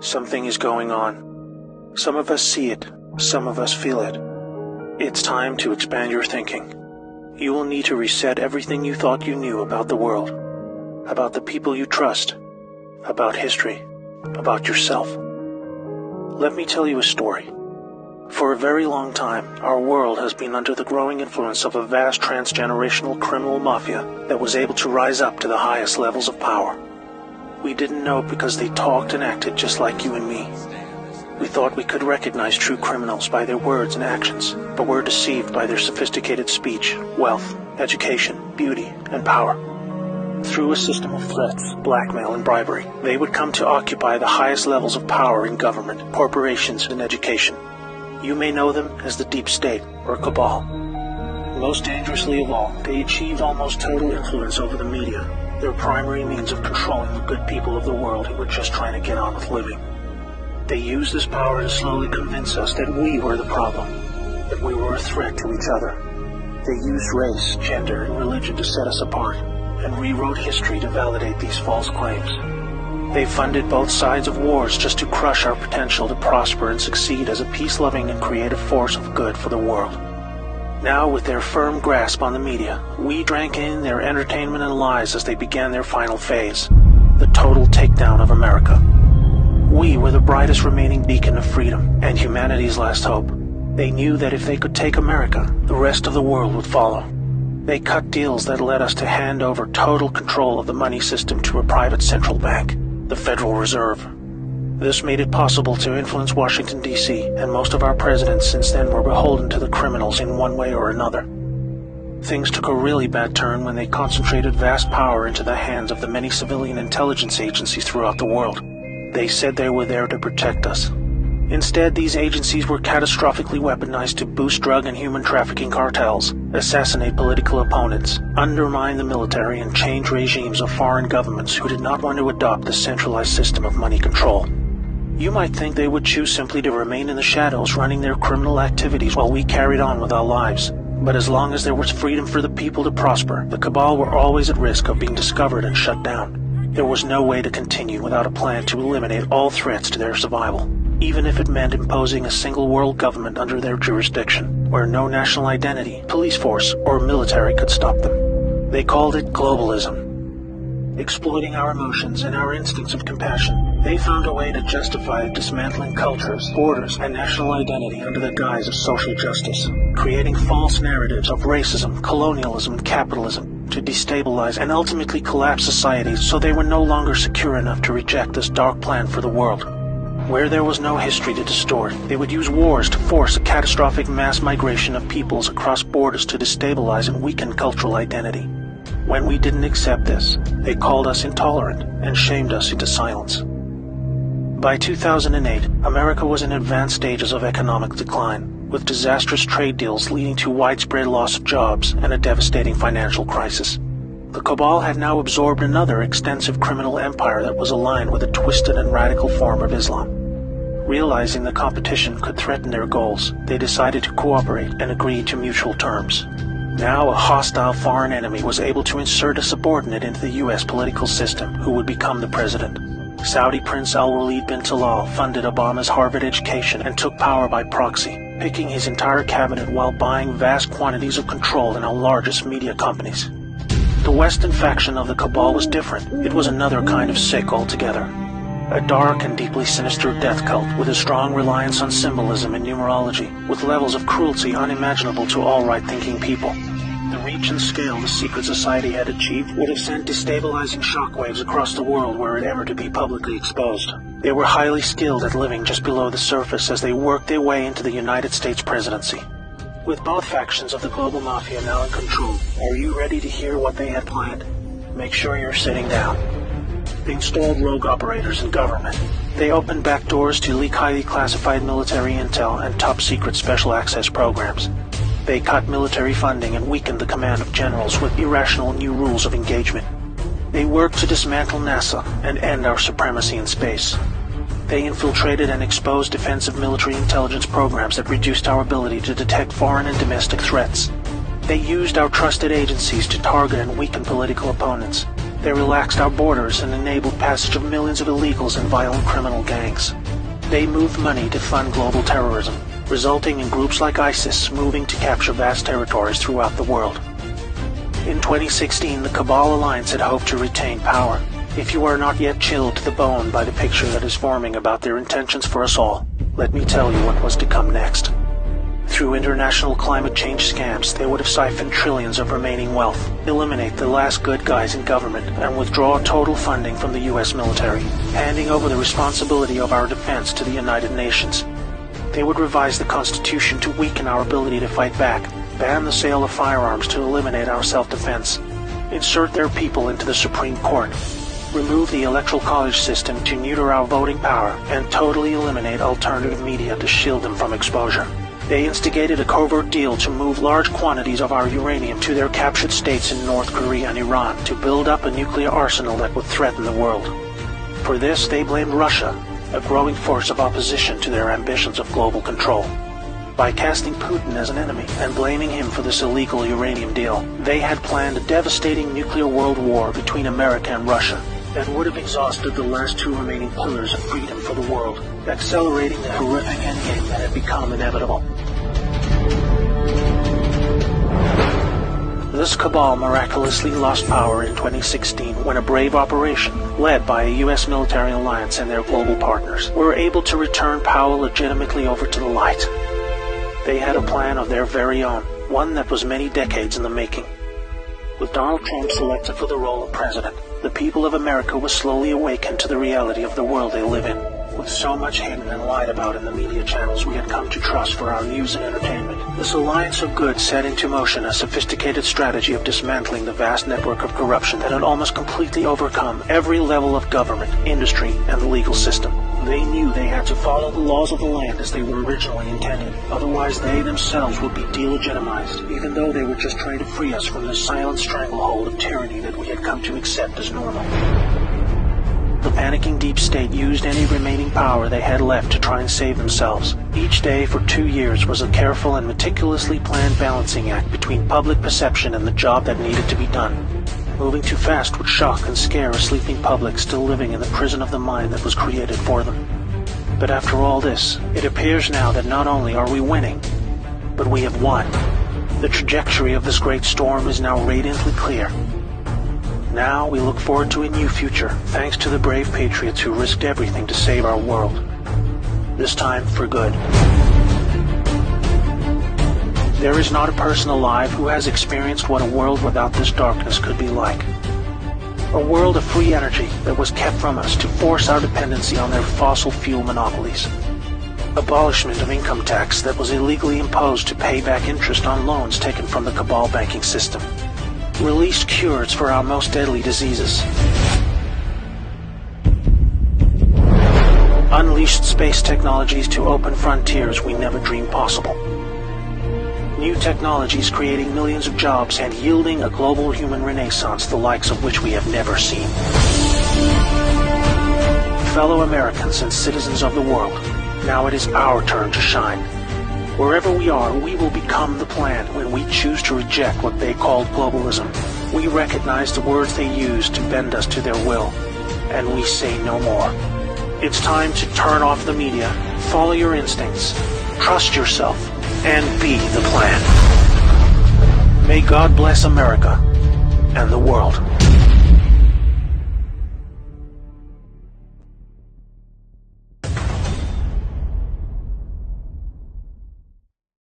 Something is going on. Some of us see it, some of us feel it. It's time to expand your thinking. You will need to reset everything you thought you knew about the world, about the people you trust, about history, about yourself. Let me tell you a story. For a very long time, our world has been under the growing influence of a vast transgenerational criminal mafia that was able to rise up to the highest levels of power. We didn't know it because they talked and acted just like you and me. We thought we could recognize true criminals by their words and actions, but were deceived by their sophisticated speech, wealth, education, beauty, and power. Through a system of threats, blackmail, and bribery, they would come to occupy the highest levels of power in government, corporations, and education. You may know them as the Deep State or Cabal. Most dangerously of all, they achieved almost total influence over the media, their primary means of controlling the good people of the world who were just trying to get on with living. They used this power to slowly convince us that we were the problem, that we were a threat to each other. They used race, gender, and religion to set us apart, and rewrote history to validate these false claims. They funded both sides of wars just to crush our potential to prosper and succeed as a peace-loving and creative force of good for the world. Now, with their firm grasp on the media, we drank in their entertainment and lies as they began their final phase, the total takedown of America. We were the brightest remaining beacon of freedom and humanity's last hope. They knew that if they could take America, the rest of the world would follow. They cut deals that led us to hand over total control of the money system to a private central bank, the Federal Reserve. This made it possible to influence Washington, D.C., and most of our presidents since then were beholden to the criminals in one way or another. Things took a really bad turn when they concentrated vast power into the hands of the many civilian intelligence agencies throughout the world. They said they were there to protect us. Instead, these agencies were catastrophically weaponized to boost drug and human trafficking cartels, assassinate political opponents, undermine the military, and change regimes of foreign governments who did not want to adopt the centralized system of money control. You might think they would choose simply to remain in the shadows running their criminal activities while we carried on with our lives. But as long as there was freedom for the people to prosper, the Cabal were always at risk of being discovered and shut down. There was no way to continue without a plan to eliminate all threats to their survival, even if it meant imposing a single world government under their jurisdiction, where no national identity, police force, or military could stop them. They called it Globalism. Exploiting our emotions and our instincts of compassion, they found a way to justify dismantling cultures, borders, and national identity under the guise of social justice, creating false narratives of racism, colonialism, and capitalism to destabilize and ultimately collapse societies so they were no longer secure enough to reject this dark plan for the world. Where there was no history to distort, they would use wars to force a catastrophic mass migration of peoples across borders to destabilize and weaken cultural identity. When we didn't accept this, they called us intolerant and shamed us into silence. By 2008, America was in advanced stages of economic decline, with disastrous trade deals leading to widespread loss of jobs and a devastating financial crisis. The Cabal had now absorbed another extensive criminal empire that was aligned with a twisted and radical form of Islam. Realizing the competition could threaten their goals, they decided to cooperate and agree to mutual terms. Now a hostile foreign enemy was able to insert a subordinate into the U.S. political system who would become the president. Saudi Prince Al-Walid bin Talal funded Obama's Harvard education and took power by proxy, picking his entire cabinet while buying vast quantities of control in our largest media companies. The Western faction of the Cabal was different. It was another kind of sick altogether. A dark and deeply sinister death cult with a strong reliance on symbolism and numerology, with levels of cruelty unimaginable to all right-thinking people. The reach and scale the secret society had achieved would have sent destabilizing shockwaves across the world were it ever to be publicly exposed. They were highly skilled at living just below the surface as they worked their way into the United States presidency. With both factions of the global mafia now in control, are you ready to hear what they had planned? Make sure you're sitting down. They installed rogue operators in government. They opened back doors to leak highly classified military intel and top-secret special access programs. They cut military funding and weakened the command of generals with irrational new rules of engagement. They worked to dismantle NASA and end our supremacy in space. They infiltrated and exposed defensive military intelligence programs that reduced our ability to detect foreign and domestic threats. They used our trusted agencies to target and weaken political opponents. They relaxed our borders and enabled passage of millions of illegals and violent criminal gangs. They moved money to fund global terrorism, resulting in groups like ISIS moving to capture vast territories throughout the world. In 2016, the Cabal Alliance had hoped to retain power. If you are not yet chilled to the bone by the picture that is forming about their intentions for us all, let me tell you what was to come next. Through international climate change scams, they would have siphoned trillions of remaining wealth, eliminate the last good guys in government, and withdraw total funding from the US military, handing over the responsibility of our defense to the United Nations. They would revise the Constitution to weaken our ability to fight back, ban the sale of firearms to eliminate our self-defense, insert their people into the Supreme Court, remove the Electoral College system to neuter our voting power, and totally eliminate alternative media to shield them from exposure. They instigated a covert deal to move large quantities of our uranium to their captured states in North Korea and Iran to build up a nuclear arsenal that would threaten the world. For this, they blamed Russia, a growing force of opposition to their ambitions of global control. By casting Putin as an enemy and blaming him for this illegal uranium deal, they had planned a devastating nuclear world war between America and Russia that would have exhausted the last two remaining pillars of freedom for the world, accelerating the horrific endgame that had become inevitable. This cabal miraculously lost power in 2016 when a brave operation, led by a US military alliance and their global partners, were able to return power legitimately over to the light. They had a plan of their very own, one that was many decades in the making. With Donald Trump selected for the role of president, the people of America were slowly awakened to the reality of the world they live in. With so much hidden and lied about in the media channels we had come to trust for our news and entertainment, this alliance of good set into motion a sophisticated strategy of dismantling the vast network of corruption that had almost completely overcome every level of government, industry, and the legal system. They knew they had to follow the laws of the land as they were originally intended, otherwise they themselves would be delegitimized, even though they were just trying to free us from the silent stranglehold of tyranny that we had come to accept as normal. The panicking deep state used any remaining power they had left to try and save themselves. Each day for 2 years was a careful and meticulously planned balancing act between public perception and the job that needed to be done. Moving too fast would shock and scare a sleeping public still living in the prison of the mind that was created for them. But after all this, it appears now that not only are we winning, but we have won. The trajectory of this great storm is now radiantly clear. Now we look forward to a new future, thanks to the brave patriots who risked everything to save our world. This time for good. There is not a person alive who has experienced what a world without this darkness could be like. A world of free energy that was kept from us to force our dependency on their fossil fuel monopolies. Abolishment of income tax that was illegally imposed to pay back interest on loans taken from the cabal banking system. Released cures for our most deadly diseases. Unleashed space technologies to open frontiers we never dreamed possible. New technologies creating millions of jobs and yielding a global human renaissance the likes of which we have never seen. Fellow Americans and citizens of the world, now it is our turn to shine. Wherever we are, we will become the plan when we choose to reject what they called globalism. We recognize the words they use to bend us to their will, and we say no more. It's time to turn off the media, follow your instincts, trust yourself, and be the plan. May God bless America and the world.